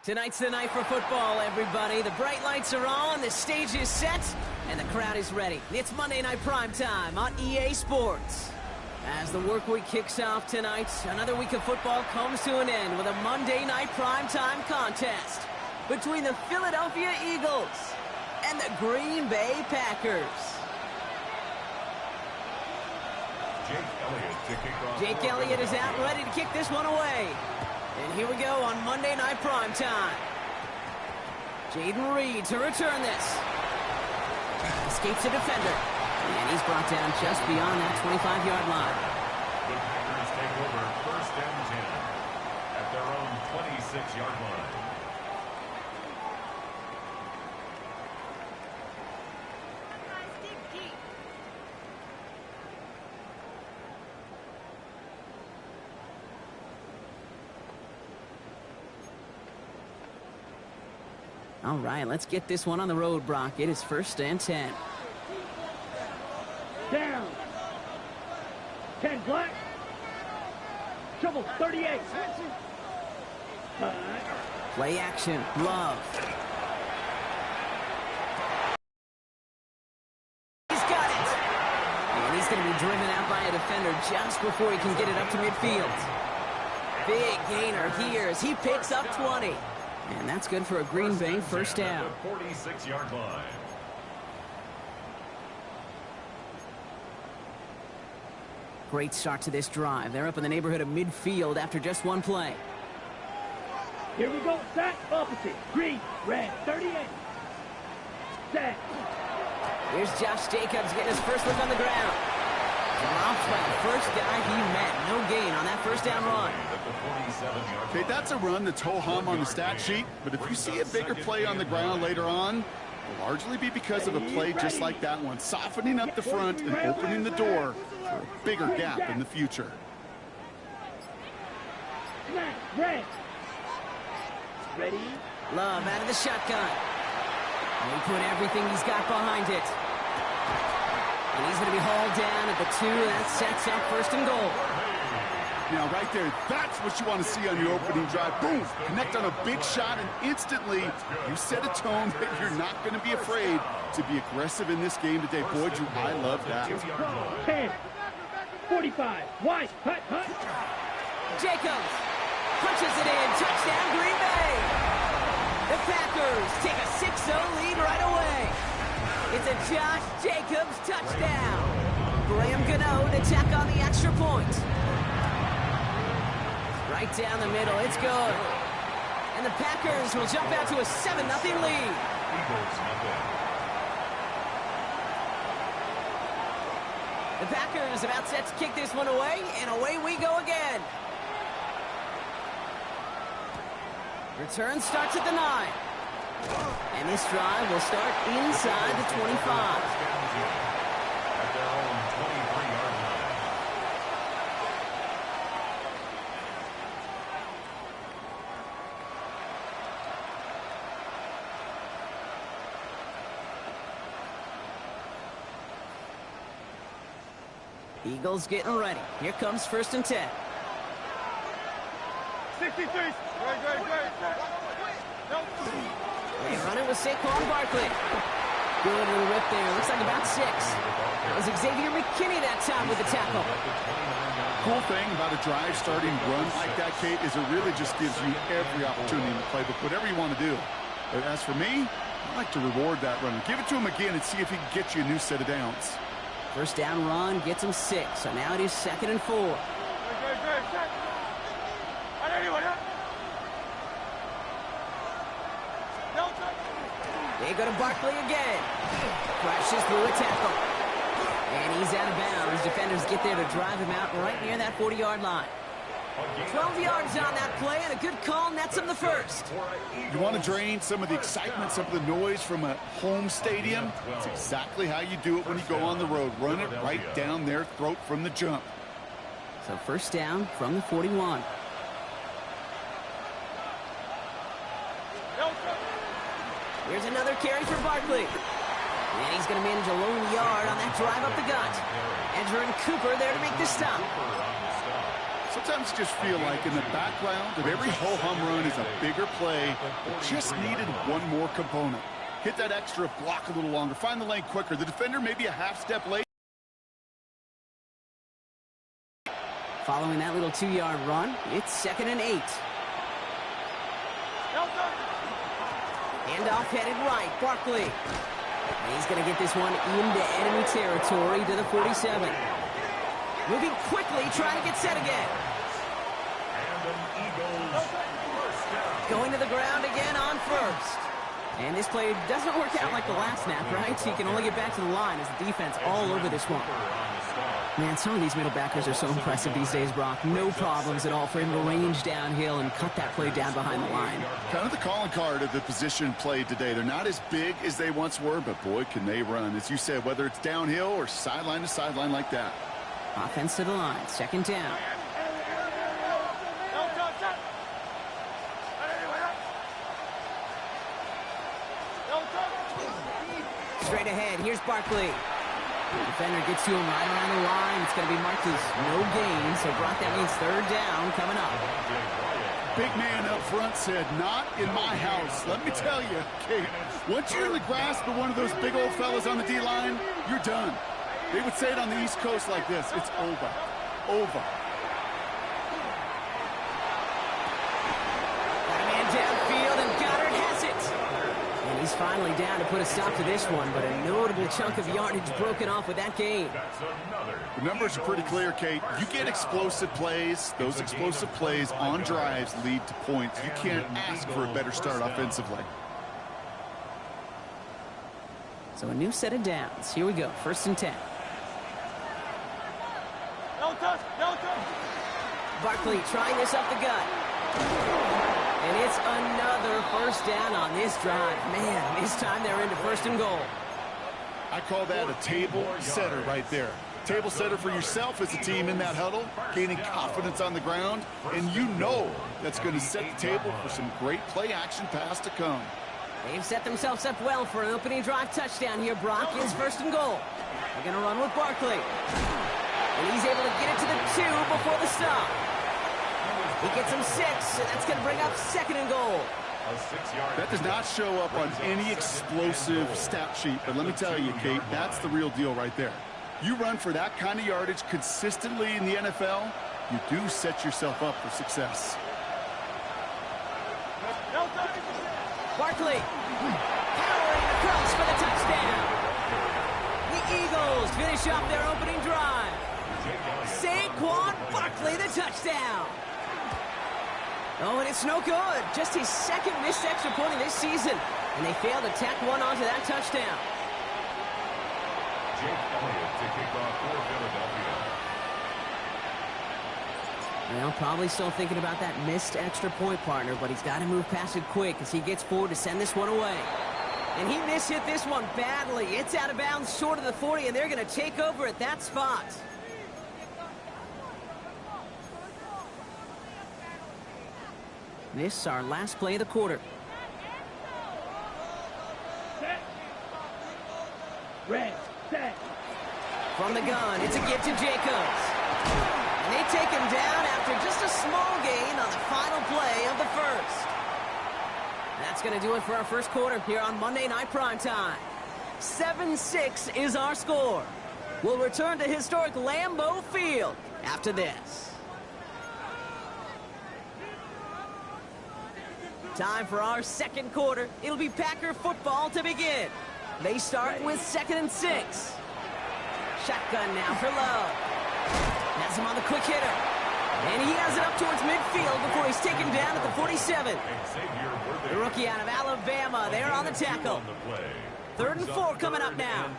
Tonight's the night for football, everybody. The bright lights are on, the stage is set, and the crowd is ready. It's Monday Night Primetime on EA Sports. As the work week kicks off tonight, another week of football comes to an end with a Monday Night Primetime contest between the Philadelphia Eagles and the Green Bay Packers. Jake Elliott is out ready to kick this one away. And here we go on Monday Night Primetime. Jaden Reed to return this. Escapes a defender. And he's brought down just beyond that 25-yard line. The Packers take over first and 10 at their own 26-yard line. All right, let's get this one on the road, Brock. It is first and 10. Down. 10 black. Trouble 38. Play action. Love. He's got it. And he's going to be driven out by a defender just before he can get it up to midfield. Big gainer here as he picks up 20. And that's good for a Green Bay first down. 46-yard line. Great start to this drive. They're up in the neighborhood of midfield after just one play. Here we go. Set opposite. Green, red, 38. Set. Here's Josh Jacobs getting his first look on the ground. Dropped by the first guy he met. No gain on that first down run. Okay, that's a run that's ho-hum on the stat sheet, but if you see a bigger play on the ground later on, it'll largely be because of a play just like that one, softening up the front and opening the door for a bigger gap in the future. Red. Ready? Love out of the shotgun. And he put everything he's got behind it. And he's going to be hauled down at the 2. That sets up first and goal. Now, right there, that's what you want to see on your opening drive. Boom! Connect on a big shot, and instantly you set a tone that you're not going to be afraid to be aggressive in this game today. Boy, I love that. 10, 45, wide, hut. Jacobs punches it in. Touchdown, Green Bay. The Packers take a 6-0 lead right away. It's a Josh Jacobs touchdown. Graham Gano to tack on the extra point. Right down the middle, it's good. And the Packers will jump out to a 7-0 lead. The Packers about set to kick this one away, and away we go again. Return starts at the 9. And this drive will start inside the 25. At their own 23-yard line. Eagles getting ready. Here comes first and 10. 63. They run it with Saquon Barkley. Good little rip there. Looks like about 6. That was Xavier McKinney that time with the tackle. Cool thing about a drive starting run like that, Kate, is it really just gives you every opportunity in the playbook, whatever you want to do. But as for me, I like to reward that run. Give it to him again and see if he can get you a new set of downs. First down run gets him 6. So now it is 2nd and 4. They go to Barkley again. Crashes through a tackle. And he's out of bounds. Defenders get there to drive him out right near that 40-yard line. 12 yards on that play, and a good call nets him the first. You want to drain some of the excitement, some of the noise from a home stadium? That's exactly how you do it when you go on the road. Run it right down their throat from the jump. So first down from the 41. Here's another carry for Barkley. And he's going to manage a lone yard on that drive up the gut. Andrew and Cooper there to make the stop. Sometimes you just feel like in the background of every ho-hum run is a bigger play that just needed one more component. Hit that extra block a little longer. Find the lane quicker. The defender maybe a half step late. Following that little 2-yard run, it's 2nd and 8. Handoff headed right. Barkley. And he's going to get this one into enemy territory to the 47. Moving quickly, trying to get set again. And an Eagles first down. Going to the ground again on first. And this play doesn't work out like the last snap, right? So you can only get back to the line as the defense all over this one. Man, some of these middle backers are so impressive these days, Brock. No problems at all for him to range downhill and cut that play down behind the line. Kind of the calling card of the position played today. They're not as big as they once were, but boy, can they run. As you said, whether it's downhill or sideline to sideline like that. Offense to the line, 2nd down. Straight ahead, here's Barkley. The defender gets to him right around the line. It's going to be marked as no gain, so Brock, that means 3rd down coming up. Big man up front said, not in my house. Let me tell you, Kate, once you're in the grasp of one of those big old fellas on the D-line, you're done. They would say it on the East Coast like this, it's over. Over. Got a man downfield, and Goddard has it. And he's finally down to put a stop to this one, but a notable chunk of yardage broken off with that gain. The numbers are pretty clear, Kate. You get explosive plays. Those explosive plays on drives lead to points. You can't ask for a better start offensively. So a new set of downs. Here we go, 1st and 10. Barkley trying this up the gut. And it's another 1st down on this drive. Man, this time they're into 1st and goal. I call that a table setter right there. Table setter for yourself as a team in that huddle, gaining confidence on the ground, and you know that's going to set the table for some great play action pass to come. They've set themselves up well for an opening drive touchdown here, Brock. It's 1st and goal. They're going to run with Barkley. And he's able to get it to the 2 before the stop. He gets him 6, and that's going to bring up 2nd and goal. That does not show up on any explosive stat sheet, but let me tell you, Kate, that's the real deal right there. You run for that kind of yardage consistently in the NFL, you do set yourself up for success. Barkley powering across for the touchdown. The Eagles finish off their opening drive. Saquon Barkley, the touchdown. Oh, and it's no good. Just his 2nd missed extra point of this season. And they failed to tack one onto that touchdown. Jake Elliott to kick off for Philadelphia. Well, probably still thinking about that missed extra point, partner, but he's got to move past it quick as he gets forward to send this one away. And he mishit this one badly. It's out of bounds short of the 40, and they're going to take over at that spot. This is our last play of the quarter. Set. Red. Set. From the gun, it's a give to Jacobs. And they take him down after just a small gain on the final play of the 1st. That's going to do it for our 1st quarter here on Monday Night Primetime. 7-6 is our score. We'll return to historic Lambeau Field after this. Time for our 2nd quarter. It'll be Packer football to begin. They start with 2nd and 6. Shotgun now for Love. Has him on the quick hitter. And he has it up towards midfield before he's taken down at the 47. The rookie out of Alabama there on the tackle. 3rd and 4 coming up now.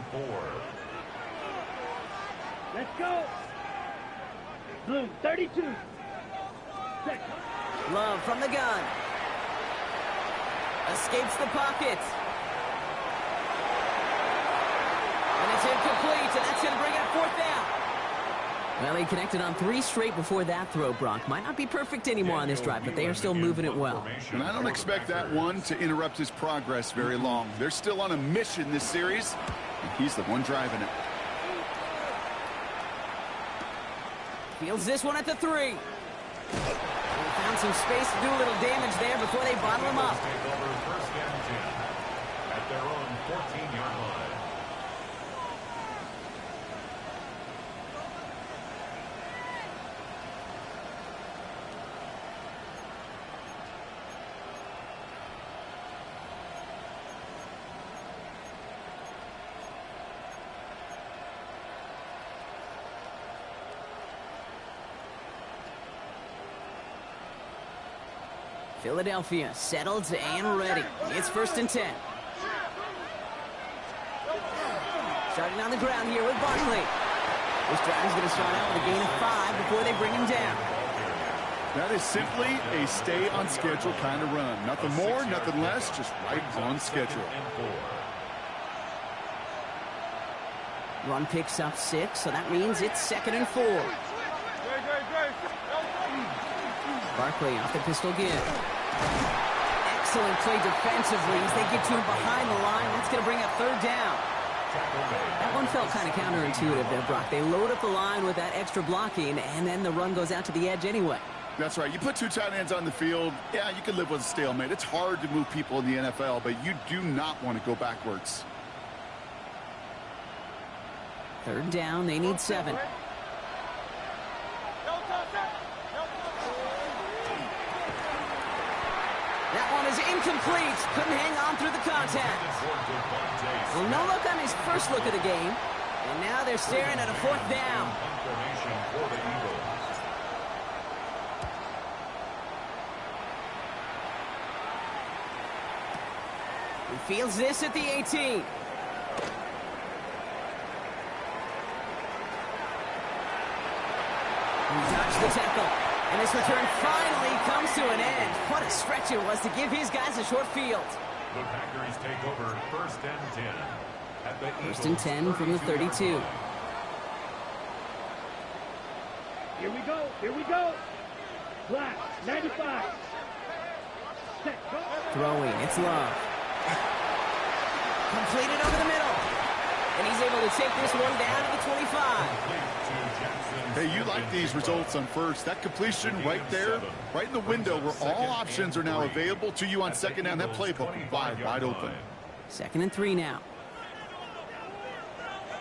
Let's go. Blue, 32. Set. Love from the gun. Escapes the pocket. And it's incomplete, and that's going to bring up 4th down. Well, he connected on 3 straight before that throw, Brock. Might not be perfect anymore on this drive, but they are still moving it well. And I don't expect that one to interrupt his progress very long. They're still on a mission this series, and he's the one driving it. Fields this one at the 3. They found some space to do a little damage there before they bottle him up. Take over first and 10 at their own 14-yard line. Philadelphia settled and ready. It's first and 10. Starting on the ground here with Barkley. This drive is going to start out with a gain of 5 before they bring him down. That is simply a stay-on-schedule kind of run. Nothing more, nothing less, just right on schedule. Run picks up 6, so that means it's 2nd and 4. Barkley off the pistol give. Excellent play defensively as they get to him behind the line. That's going to bring up 3rd down. That one felt kind of counterintuitive there, Brock. They load up the line with that extra blocking, and then the run goes out to the edge anyway. That's right. You put 2 tight ends on the field, yeah, you can live with a stalemate. It's hard to move people in the NFL, but you do not want to go backwards. 3rd down, they need 7. That one is incomplete. Couldn't hang on through the contact. Well, no look on his first look of the game. And now they're staring at a 4th down. He fields this at the 18. He dodged the tackle. And this return finally comes to an end. What a stretch it was to give his guys a short field. The Packers take over first and 10 at the First and 10 from the 32. Here we go. Here we go. Black, 95. Set, go. Throwing, it's Love. Completed over the middle. And he's able to take this one down to the 25. Hey, you like these results on first. That completion right there, right in the window where all options are now available to you on 2nd down. That playbook wide open. 2nd and 3 now.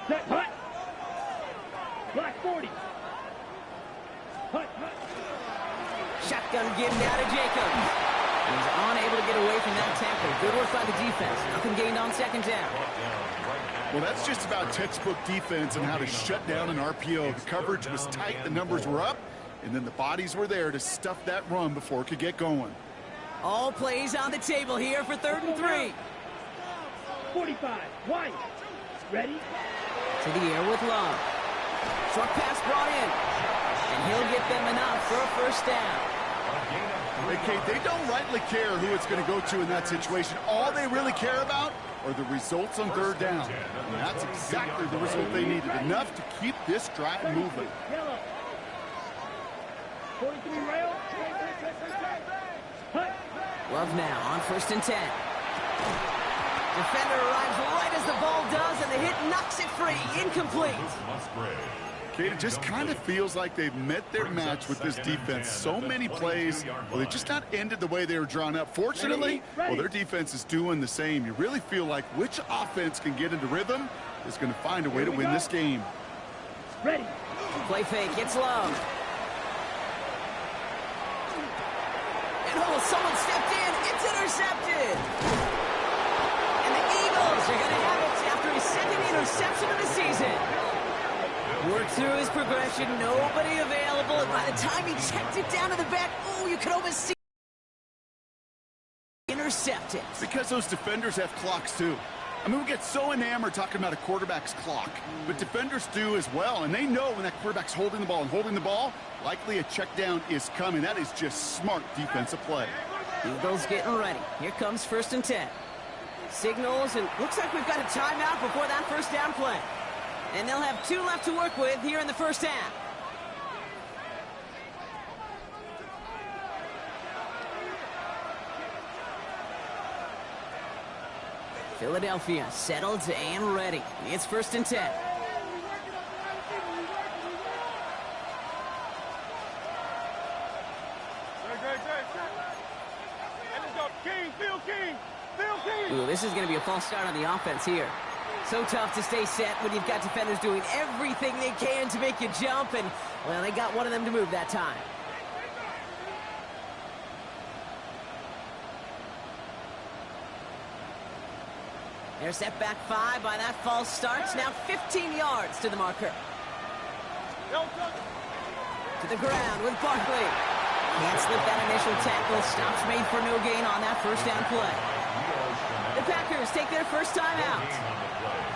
Set, hut. Black 40. Hut, hut. Shotgun give down to Jacobs. He's unable to get away from that tackle. Good work by the defense. Nothing gained on 2nd down. Well, that's just about textbook defense and how to shut down an RPO. The coverage was tight, the numbers were up, and then the bodies were there to stuff that run before it could get going. All plays on the table here for 3rd and 3. 45. White. Ready? To the air with Love. Short pass brought in. And he'll get them enough for a 1st down. Hey, Kate, they don't rightly care who it's going to go to in that situation. All they really care about are the results on 3rd down. And that's exactly the result they needed. Enough to keep this drive moving. Yellow. 43 rail. Hut. Love now on 1st and 10. Defender arrives right as the ball does, and the hit knocks it free. Incomplete. Kate, it just kind of feels like they've met their match with this defense. So many plays, well, they just not ended the way they were drawn up. Fortunately, well, their defense is doing the same. You really feel like which offense can get into rhythm is going to find a way to win this game. Ready. Play fake. It's Love. And oh, someone stepped in. It's intercepted. And the Eagles are going to have it after his 2nd interception of the season. Worked through his progression, nobody available, and by the time he checked it down to the back, oh, you could almost see intercepted. Because those defenders have clocks too. I mean, we get so enamored talking about a quarterback's clock, but defenders do as well, and they know when that quarterback's holding the ball, likely a check down is coming. That is just smart defensive play. Eagles getting ready. Here comes 1st and 10. Signals, and looks like we've got a timeout before that 1st down play. And they'll have 2 left to work with here in the 1st half. Philadelphia settled and ready. It's 1st and 10. This is going to be a false start on the offense here. So tough to stay set when you've got defenders doing everything they can to make you jump, and, well, they got one of them to move that time. They're set back 5 by that false start. Now 15 yards to the marker. To the ground with Barkley. Can't slip that initial tackle. Stops made for no gain on that first down play. The Packers take their first time out.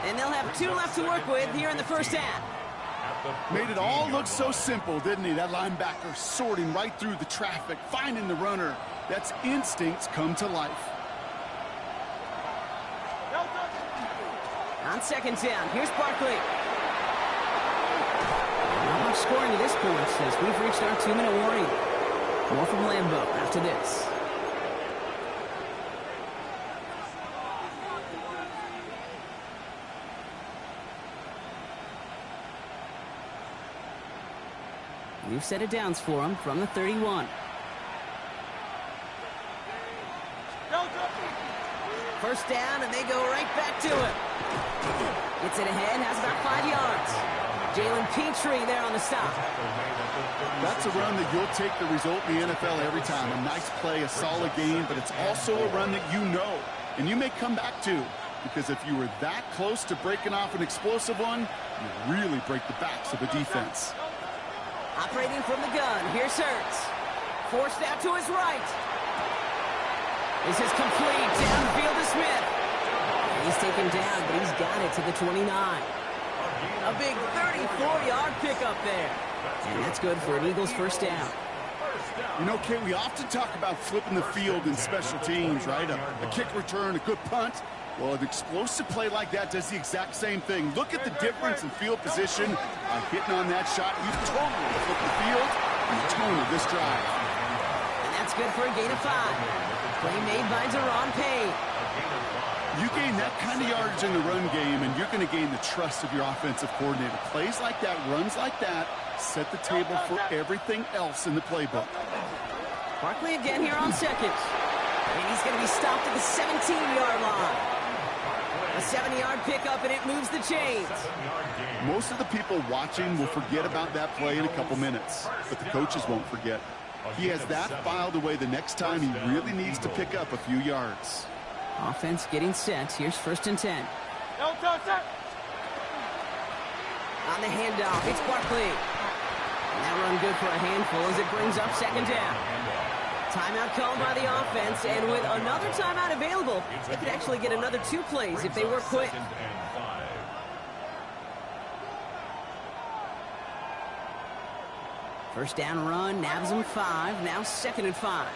And they'll have 2 left to work with here in the first half. Made it all look so simple, didn't he? That linebacker sorting right through the traffic, finding the runner. That's instincts come to life. On second down, here's Barkley. Not much scoring to this point as we've reached our 2-minute warning. More from Lambeau after this. We've set it downs for him from the 31. First down, and they go right back to it. Gets it ahead, has about 5 yards. Jalen Petrie there on the stop. That's a run that you'll take the result in the NFL every time. A nice play, a solid game, but it's also a run that you know, and you may come back to. Because if you were that close to breaking off an explosive one, you really break the backs of a defense. Operating from the gun, here's Hurts. Forced out to his right. This is complete, downfield to Smith. And he's taken down, but he's got it to the 29. A big 34-yard pickup there. And that's good for an Eagles first down. You know, Kate, we often talk about flipping the field in special teams, right? A kick return, a good punt. Well, an explosive play like that does the exact same thing. Look at the difference in field position by hitting on that shot. You totally flip the field and the tone of this drive. And that's good for a gain of 5. Play made by Deron Payne. You gain that kind of yardage in the run game, and you're going to gain the trust of your offensive coordinator. Plays like that, runs like that, set the table for everything else in the playbook. Barkley again here on second. And he's going to be stopped at the 17-yard line. A 7-yard pickup, and it moves the chains. Most of the people watching will forget about that play in a couple minutes, but the coaches won't forget. He has that filed away the next time he really needs to pick up a few yards. Offense getting set. Here's first and 10. On the handoff, it's Barkley. And that run good for a handful as it brings up second down. Timeout called by the offense, and with another timeout available, they could actually get another 2 plays if they work quick. First down run, nabs him 5, now second and 5.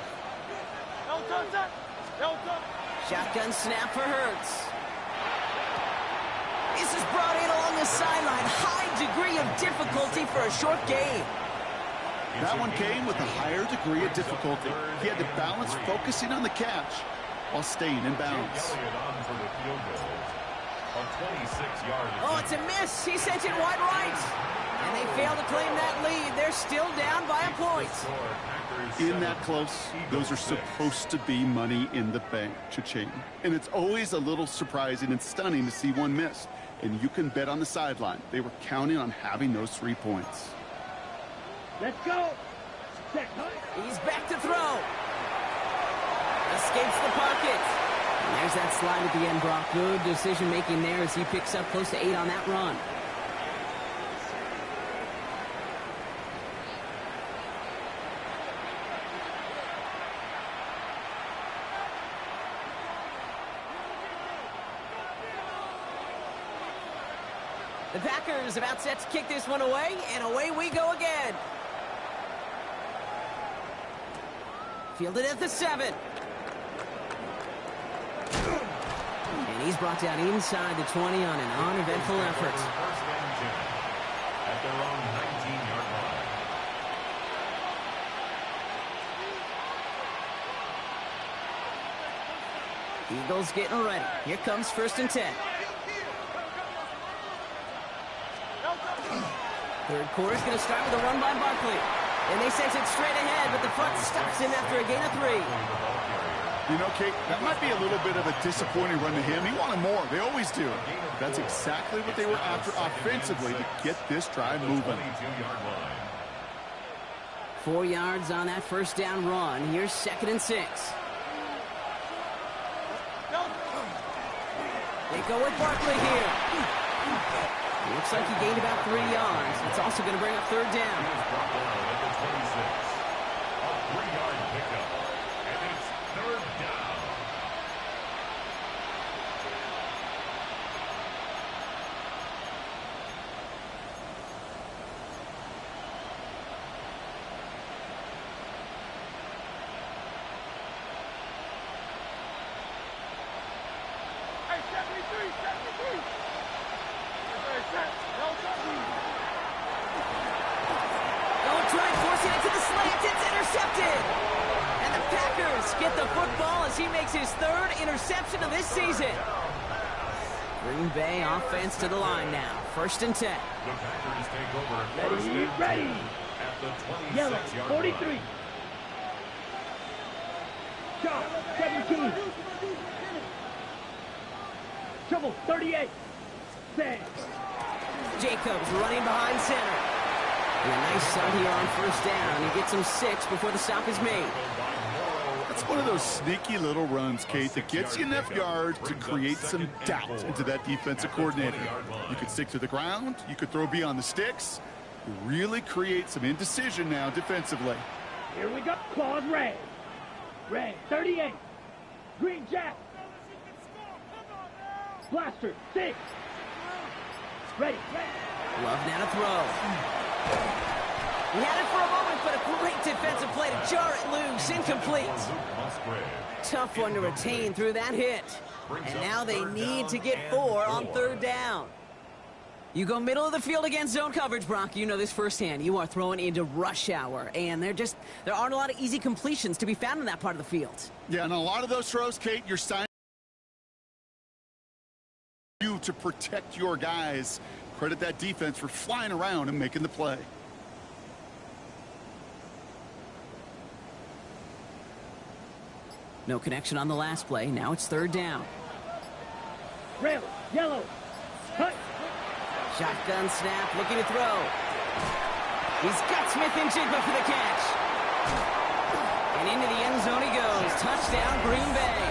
Shotgun snap for Hurts. This is brought in along the sideline. High degree of difficulty for a short gain. That one came with a higher degree of difficulty. He had to balance focusing on the catch while staying in bounds. Oh, it's a miss. He sent it wide right. And they fail to claim that lead. They're still down by a point. In that close, those are supposed to be money in the bank, cha-ching. And it's always a little surprising and stunning to see one miss. And you can bet on the sideline. They were counting on having those 3 points. Let's go. He's back to throw. Escapes the pocket. And there's that slide at the end, Brock. Good decision-making there as he picks up close to 8 on that run. The Packers about set to kick this one away, and away we go again. Fielded at the 7. And he's brought down inside the 20 on an uneventful effort. At their own 19-yard line. Eagles getting ready. Here comes first and 10. Third quarter's going to start with a run by Barkley. And they sent it straight ahead, but the front stops him after a gain of 3. You know, Kate, that might be a little bit of a disappointing run to him. He wanted more. They always do. But that's exactly what they were after offensively to get this drive moving. 4 yards on that first down run. Here's 2nd and 6. They go with Barkley here. Looks like he gained about 3 yards. It's also going to bring up 3rd down. A 3-yard pickup. And it's 3rd down. Hey, 73, 73. Don't try forcing it to the slant. It's intercepted. And the Packers get the football as he makes his 3rd interception of this season. Green Bay offense to the line now. 1st and 10. The Packers take over first and 10 Ready. at the 26-yard 43. line. Chop, 17. Trouble, 38. 6. Jacobs running behind center. And a nice start here on 1st down. He gets him 6 before the stop is made. That's one of those sneaky little runs, Kate, that gets you enough yards to create some doubt into that defensive coordinator. You could stick to the ground. You could throw beyond the sticks. Really create some indecision now defensively. Here we go. Claws red. Red, 38. Green Jack. Blaster, 6. Ready. Love now to throw. He had it for a moment, but a great defensive play to jar it loose. Incomplete. Tough one to retain through that hit. And now they need to get 4 on 3rd down. You go middle of the field against zone coverage, Brock. You know this firsthand. You are throwing into rush hour, and there aren't a lot of easy completions to be found in that part of the field. Yeah, and a lot of those throws, Kate, you're signing you to protect your guys. Credit that defense for flying around and making the play. No connection on the last play. Now it's 3rd down. Red, yellow. Cut. Shotgun snap, looking to throw. He's got Smith and Jigba for the catch. And into the end zone he goes. Touchdown, Green Bay.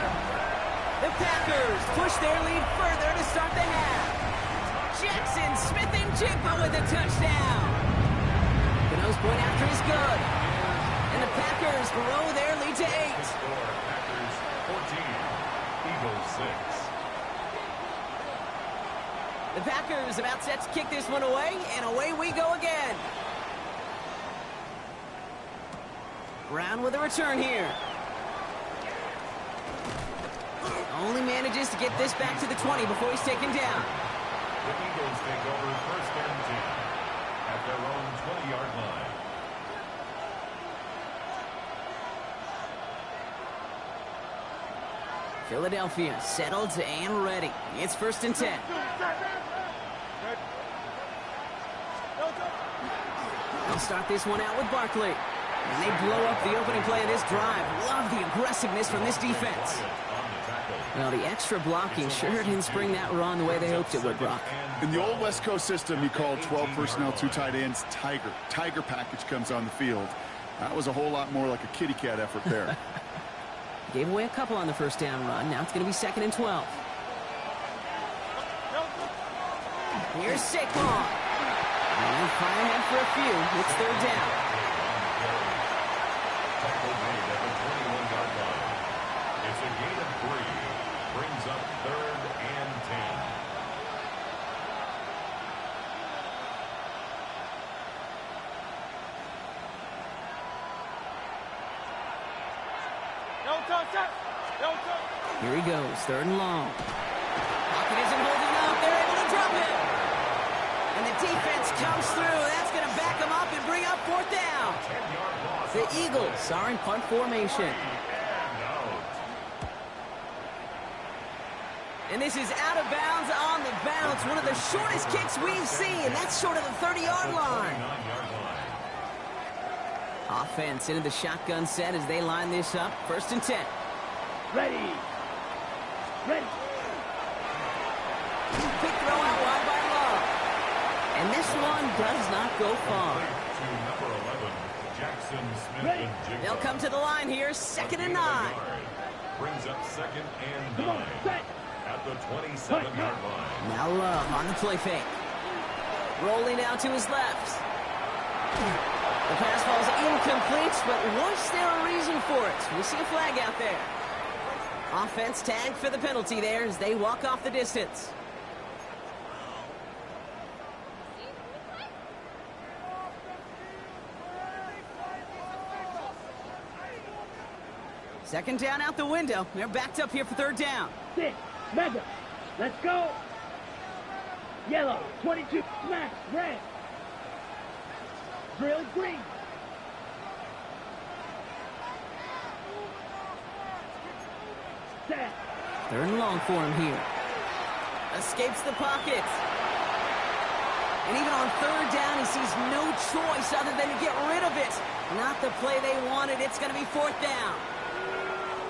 The Packers push their lead further to start the half. Jackson, Smith and Jigba with a touchdown. The nose point after is good. And the Packers grow their lead to 8. Packers 14, Eagles 6. The Packers about set to kick this one away, and away we go again. Brown with a return here. Only manages to get this back to the 20 before he's taken down. The Eagles take over 1st and 10 at their own 20-yard line. Philadelphia settled and ready. It's 1st and 10. They'll start this one out with Barkley. And they blow up the opening play of this drive. Love the aggressiveness from this defense. Well, the extra blocking sure didn't spring that run the way they hoped it would, Brock. In the old West Coast system, you called 12 personnel, 2 tight ends, Tiger. Tiger package comes on the field. That was a whole lot more like a kitty cat effort there. Gave away a couple on the first down run. Now it's going to be 2nd and 12. Here's Saquon. And fire ahead for a few. It's 3rd down. Tackle made at the 21-yard line. It's a gain of 3. Brings up 3rd and 10. Here he goes, 3rd and long. Pocket isn't holding up. They're able to drop him. And the defense comes through. That's going to back them up and bring up 4th down. The Eagles are in punt formation. And this is out of bounds on the bounce. One of the shortest kicks we've seen. That's short of the 30-yard line. Offense into the shotgun set as they line this up. 1st and 10. Ready. Ready. Quick throw out wide by Love. And this one does not go far. To number 11, Jackson Smith Ready. and Jigba. They'll come to the line here, 2nd and 9. Brings up 2nd and Come 9 on, set. at the 27-yard line. Now Love on the play fake. Rolling out to his left. The pass falls incomplete, but was there a reason for it? We see a flag out there. Offense tagged for the penalty there as they walk off the distance. Second down out the window. They're backed up here for 3rd down. 6. Mega. Let's go. Yellow. 22. Smash. Red. Drill green. Set. 3rd and long for him here. Escapes the pocket. And even on 3rd down, he sees no choice other than to get rid of it. Not the play they wanted. It's going to be 4th down.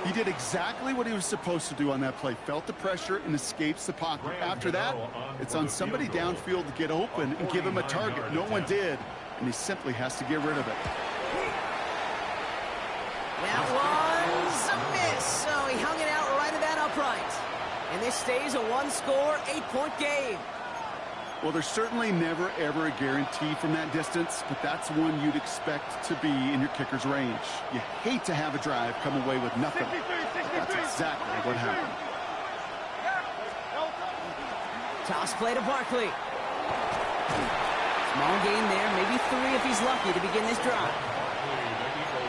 He did exactly what he was supposed to do on that play. Felt the pressure and escapes the pocket. After that, it's on somebody downfield to get open and give him a target. No one did, and he simply has to get rid of it. That was a miss. So he hung it out right at that upright. And this stays a 1-score, 8-point game. Well, there's certainly never, ever a guarantee from that distance, but that's one you'd expect to be in your kicker's range. You hate to have a drive come away with nothing. That's exactly what happened. Toss play to Barkley. Small gain there, maybe 3 if he's lucky to begin this drive.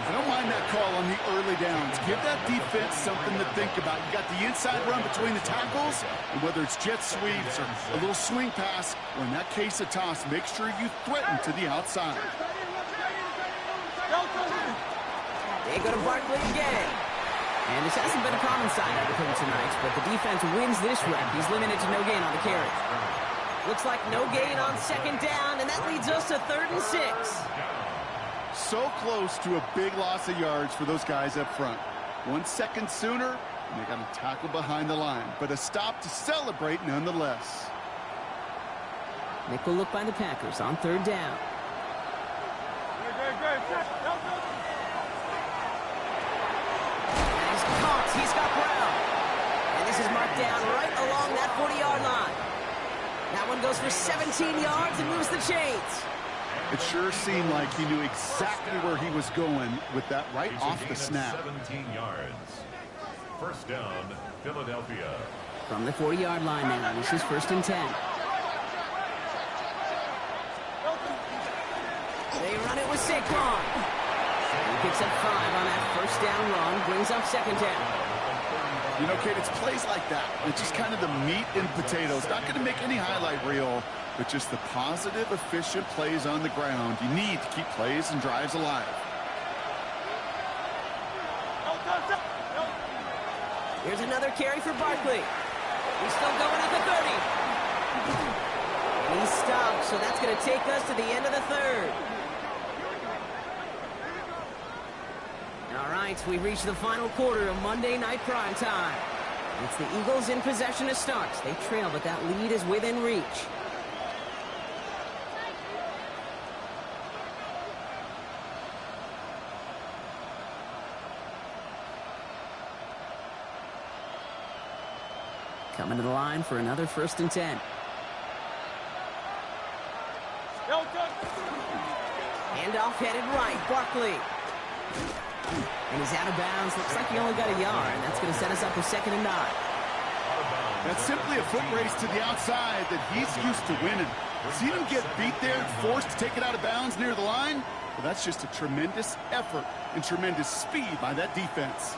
I don't mind that call on the early downs. Give that defense something to think about. You got the inside run between the tackles, and whether it's jet sweeps or a little swing pass, or in that case a toss, make sure you threaten to the outside. They go to Barkley again. And this hasn't been a common sight for him tonight, but the defense wins this rep. He's limited to no gain on the carry. Looks like no gain on 2nd down, and that leads us to 3rd and 6. So close to a big loss of yards for those guys up front. 1 second sooner, and they got a tackle behind the line, but a stop to celebrate nonetheless. Nickel look by the Packers on 3rd down. And he's caught. He's got Brown. And this is marked down right along that 40-yard line. That one goes for 17 yards and moves the chains. It sure seemed like he knew exactly where he was going with that right off the snap. 17 yards. 1st down, Philadelphia. From the 40-yard line now, this is 1st and 10. They run it with Saquon. He picks up 5 on that 1st down run, brings up 2nd down. You know, Kate, it's plays like that. It's just kind of the meat and potatoes. Not going to make any highlight reel, but just the positive, efficient plays on the ground. You need to keep plays and drives alive. Here's another carry for Barkley. He's still going at the 30. And he stopped, so that's going to take us to the end of the 3rd. All right, we reached the final quarter of Monday Night Prime Time. It's the Eagles in possession to start. They trail, but that lead is within reach. Coming to the line for another 1st and 10. Handoff headed right, Barkley. And he's out of bounds. Looks like he only got a yard. That's going to set us up for 2nd and 9. That's simply a foot race to the outside that he's used to winning. See him get beat there and forced to take it out of bounds near the line? Well, that's just a tremendous effort and tremendous speed by that defense.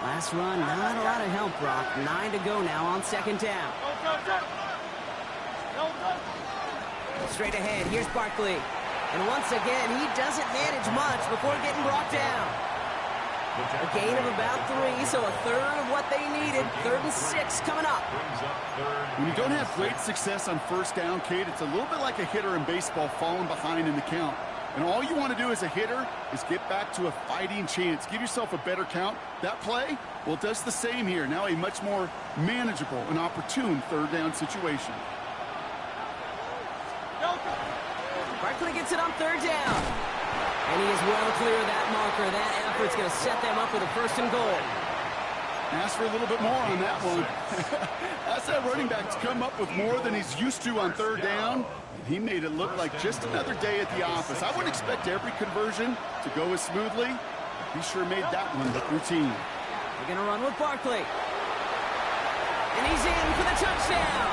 Last run, not a lot of help, Brock. 9 to go now on 2nd down. Straight ahead, here's Barkley. And once again, he doesn't manage much before getting brought down. A gain of about 3, so a 1/3 of what they needed. 3rd and 6 coming up. When you don't have great success on 1st down, Kate, it's a little bit like a hitter in baseball falling behind in the count. And all you want to do as a hitter is get back to a fighting chance. Give yourself a better count. That play, well, it does the same here. Now a much more manageable and opportune third down situation. Barkley gets it on third down. And he is well clear of that marker. That effort's going to set them up with a first and goal. Ask for a little bit more on that one. Ask that running back to come up with more than he's used to on third down. And he made it look like just another day at the office. I wouldn't expect every conversion to go as smoothly. He sure made that one look routine. We're going to run with Barkley. And he's in for the touchdown.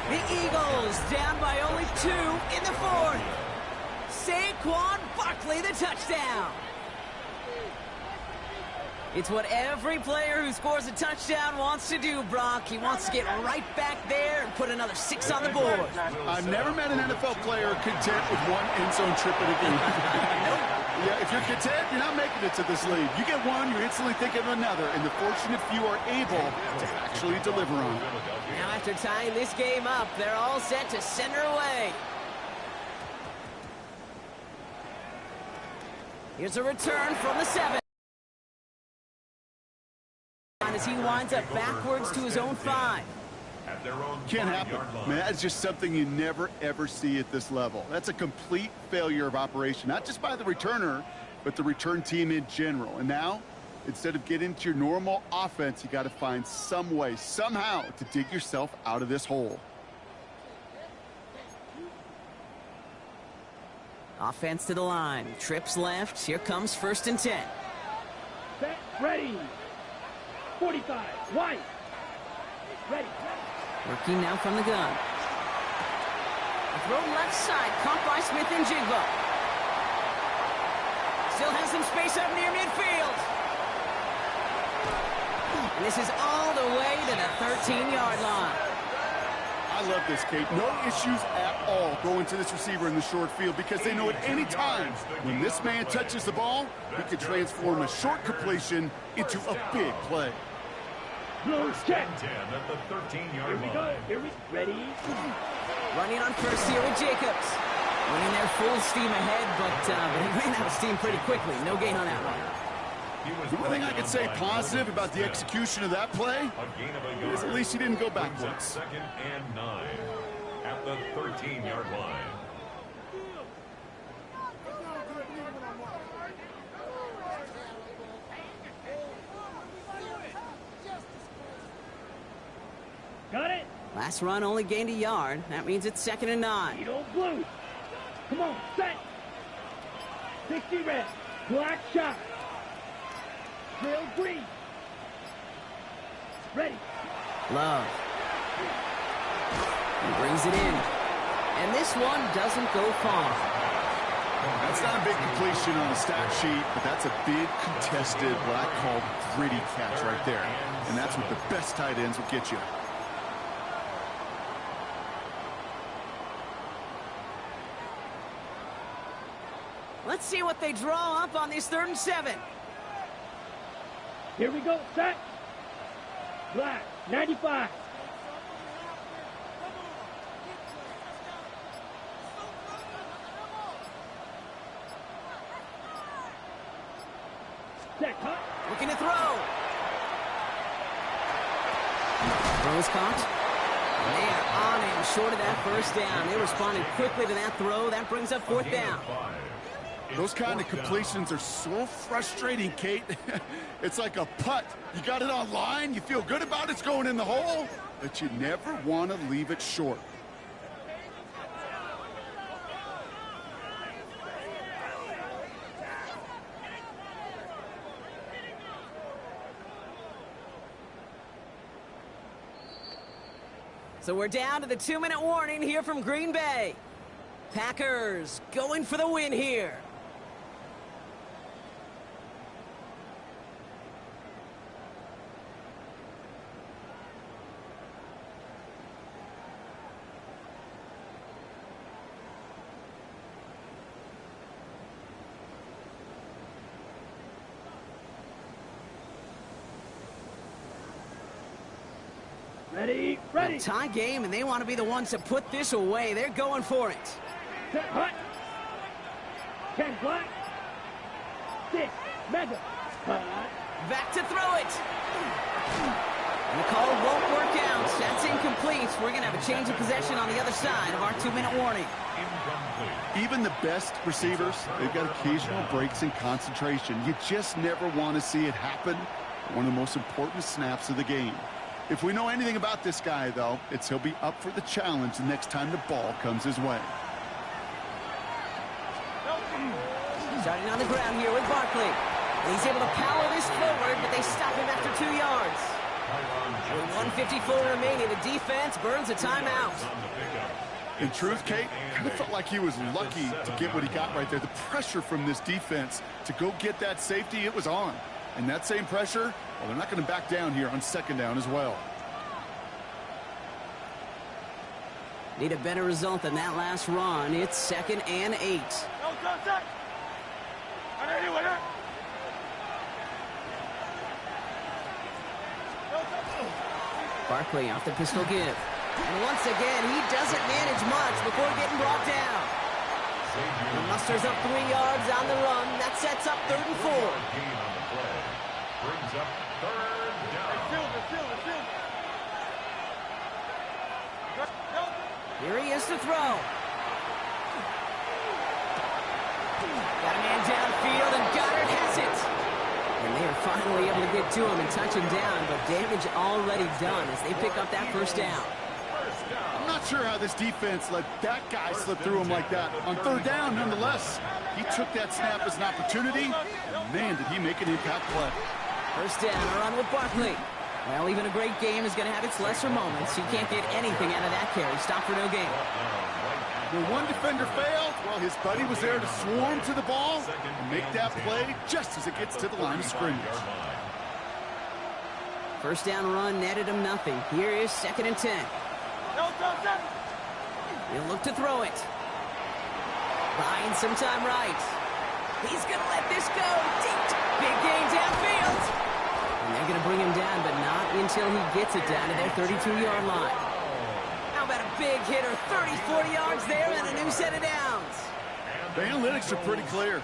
The Eagles down by only 2 in the fourth. Saquon Barkley, the touchdown. It's what every player who scores a touchdown wants to do, Brock. He wants to get right back there and put another 6 on the board. I've never met an NFL player content with one end zone trip in a game. Yeah, if you're content, you're not making it to this league. You get one, you're instantly thinking of another, and the fortunate few are able to actually deliver on it. Now, after tying this game up, they're all set to send her away. Here's a return from the 7. As he winds up backwards to his own 5. Can't happen. Man, that's just something you never, ever see at this level. That's a complete failure of operation, not just by the returner, but the return team in general. And now, instead of getting into your normal offense, you got to find some way, somehow, to dig yourself out of this hole. Offense to the line. Trips left. Here comes 1st and 10. Set, ready. 45, wide. Ready. Working now from the gun. A throw left side, caught by Smith and Jigba. Still has some space up near midfield. And this is all the way to the 13-yard line. I love this, Kate. No issues at all going to this receiver in the short field because they know at any time when this man touches the ball, he can transform a short completion into a big play. Blue check. 10 at the 13-yard Here we go. line. Here we ready. Running on first here with Jacobs. Running there full steam ahead, but he ran out of steam pretty quickly. No gain on that one. The only thing I could say positive about the execution of that play is at least he didn't go backwards. 2nd and 9 at the 13-yard line. Got it? Last run only gained a yard. That means it's 2nd and 9. Eagle blue. Come on, set. 60 red. Black shot. Trail green. Ready. Love. He brings it in. And this one doesn't go far. That's not a big completion on the stat sheet, but that's a big contested, what I call gritty catch right there. And that's what the best tight ends will get you. Let's see what they draw up on this 3rd and 7. Here we go. Set. Black. 95. Set. Cut. Looking to throw. Throw's caught. They are on him short of that 1st down. They responded quickly to that throw. That brings up 4th down. Those kind of completions are so frustrating, Kate. It's like a putt. You got it on line, you feel good about it's going in the hole, but you never want to leave it short. So we're down to the 2-minute warning here from Green Bay. Packers going for the win here. Ready. Ready. A tie game, and they want to be the ones to put this away. They're going for it. Set. Hut. 10 black. 6 Mega. Back to throw it. And the call won't work out. That's incomplete. We're going to have a change of possession on the other side of our 2-minute warning. Even the best receivers, they've got occasional breaks in concentration. You just never want to see it happen. One of the most important snaps of the game. If we know anything about this guy, though, it's he'll be up for the challenge the next time the ball comes his way. Starting on the ground here with Barkley. He's able to power this forward, but they stop him after 2 yards. With 1:54 remaining, the defense burns a timeout. In truth, Kate, kind of felt like he was lucky to get what he got right there. The pressure from this defense to go get that safety, it was on. And that same pressure, well, they're not going to back down here on second down as well. Need a better result than that last run. It's 2nd and 8. Barkley off the pistol give. And once again, he doesn't manage much before getting brought down. He musters up 3 yards on the run. That sets up 3rd and 4. Brings up 3rd down. Here he is to throw. Got a man downfield, and Goddard has it. And they are finally able to get to him and touch him down, but damage already done as they pick up that 1st down. I'm not sure how this defense let that guy slip through him like that. On 3rd down, nonetheless, he took that snap as an opportunity, and man, did he make an impact play. 1st down, a run with Barkley. Well, even a great game is going to have its lesser moments. He can't get anything out of that carry. Stop for no gain. When one defender failed, well, his buddy was there to swarm to the ball and make that play just as it gets to the line of scrimmage. 1st down run netted him nothing. Here is 2nd and 10. He'll look to throw it. Buying some time right. He's going to let this go. Deep. Big gain downfield. And they're going to bring him down, but not until he gets it down to their 32-yard line. How about a big hitter? 30, 40 yards there and a new set of downs. The analytics are pretty clear.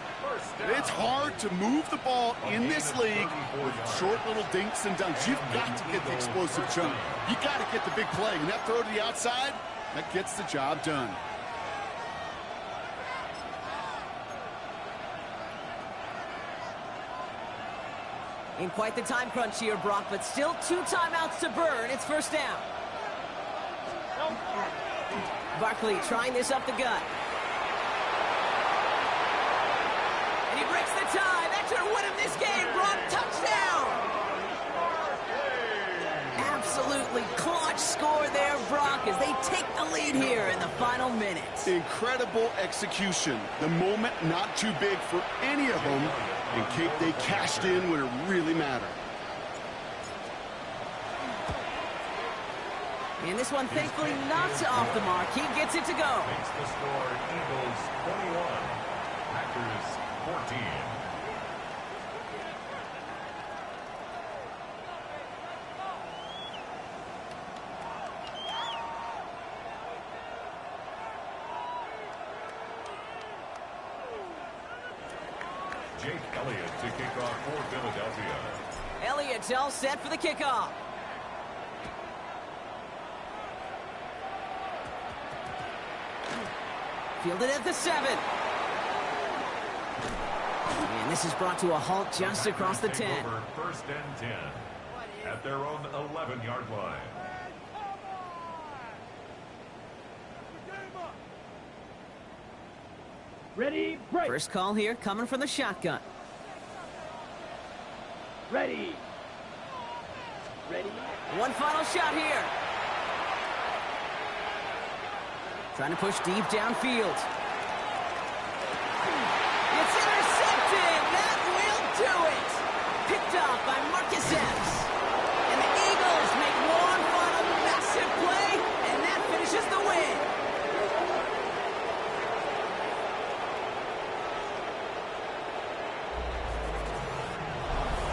It's hard to move the ball in this league with short little dinks and dunks. You've got to get the explosive chunk. You got to get the big play. And that throw to the outside, that gets the job done. In quite the time crunch here, Brock, but still 2 timeouts to burn. It's 1st down. Barkley trying this up the gut. And he breaks the tie. That should win him this game. Brock, touchdown! Absolutely clutch score there, Brock, as they take the lead here in the final minutes. Incredible execution. The moment not too big for any of them. And Kate, they cashed in when it really mattered. And this one, thankfully, not off the mark. He gets it to go. Makes the score Eagles 21, Packers 14. Jake Elliott to kick off for Philadelphia. Elliott's all set for the kickoff. Fielded at the 7. And this is brought to a halt just across the 10. 1st and 10 at their own 11-yard line. Ready, break. First call here coming from the shotgun. Ready. Ready. One final shot here. Trying to push deep downfield. It's intercepted. That will do it. Picked off by Marcus Epps. And the Eagles make one final massive play, and that finishes the win.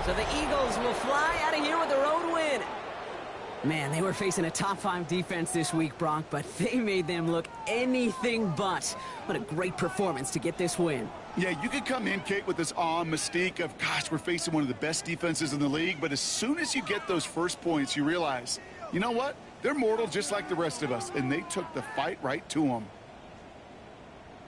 So the Eagles will fly out of here with their own win. Man, they were facing a top-5 defense this week, Brock, but they made them look anything but. What a great performance to get this win. Yeah, you could come in, Kate, with this awe and mystique of, gosh, we're facing one of the best defenses in the league, but as soon as you get those first points, you realize, you know what? They're mortal just like the rest of us, and they took the fight right to them.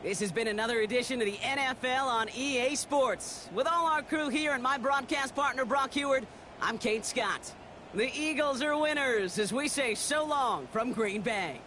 This has been another edition of the NFL on EA Sports. With all our crew here and my broadcast partner, Brock Heward, I'm Kate Scott. The Eagles are winners as we say so long from Green Bay.